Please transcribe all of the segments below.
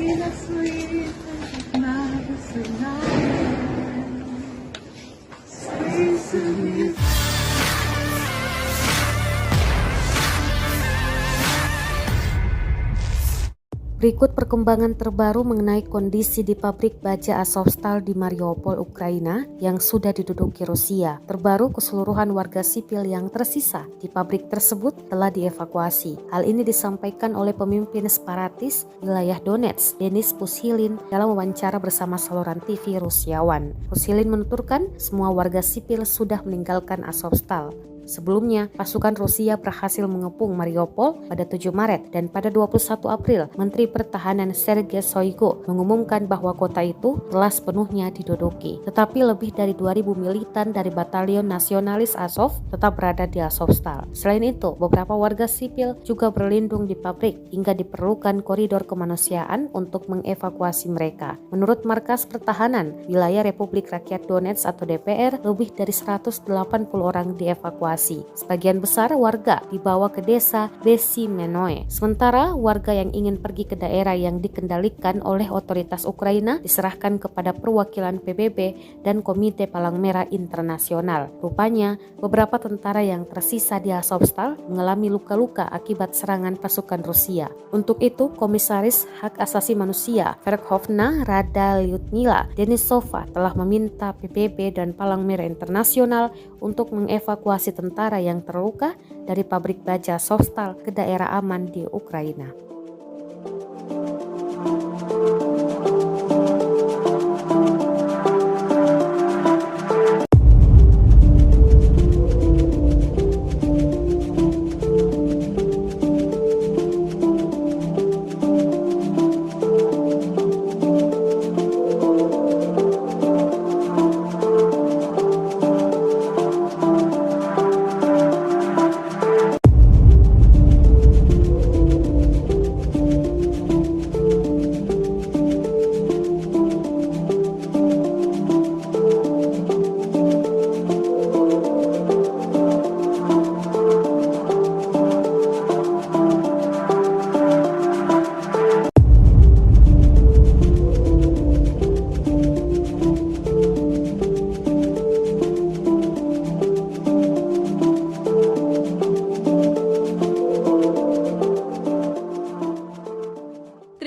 see the sweet medicine night. Sweet sweet. Berikut perkembangan terbaru mengenai kondisi di pabrik baja Azovstal di Mariupol, Ukraina yang sudah diduduki Rusia. Terbaru, keseluruhan warga sipil yang tersisa di pabrik tersebut telah dievakuasi. Hal ini disampaikan oleh pemimpin separatis wilayah Donetsk, Denis Pushilin, dalam wawancara bersama saluran TV Rusiawan. Pushilin menuturkan semua warga sipil sudah meninggalkan Azovstal. Sebelumnya, pasukan Rusia berhasil mengepung Mariupol pada 7 Maret dan pada 21 April, Menteri Pertahanan Sergei Shoigu mengumumkan bahwa kota itu telah sepenuhnya diduduki. Tetapi lebih dari 2.000 militan dari Batalion Nasionalis Azov tetap berada di Azovstal. Selain itu, beberapa warga sipil juga berlindung di pabrik hingga diperlukan koridor kemanusiaan untuk mengevakuasi mereka. Menurut Markas Pertahanan Wilayah Republik Rakyat Donetsk atau DPR, lebih dari 180 orang dievakuasi. Sebagian besar warga dibawa ke desa Besimenoe. Sementara warga yang ingin pergi ke daerah yang dikendalikan oleh otoritas Ukraina diserahkan kepada perwakilan PBB dan Komite Palang Merah Internasional. Rupanya, beberapa tentara yang tersisa di Azovstal mengalami luka-luka akibat serangan pasukan Rusia. Untuk itu, Komisaris Hak Asasi Manusia Verkhovna Rada Lyudmila Denisova telah meminta PBB dan Palang Merah Internasional untuk mengevakuasi tentara yang terluka dari pabrik baja Azovstal ke daerah aman di Ukraina.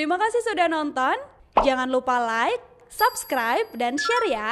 Terima kasih sudah nonton. Jangan lupa like, subscribe, dan share ya.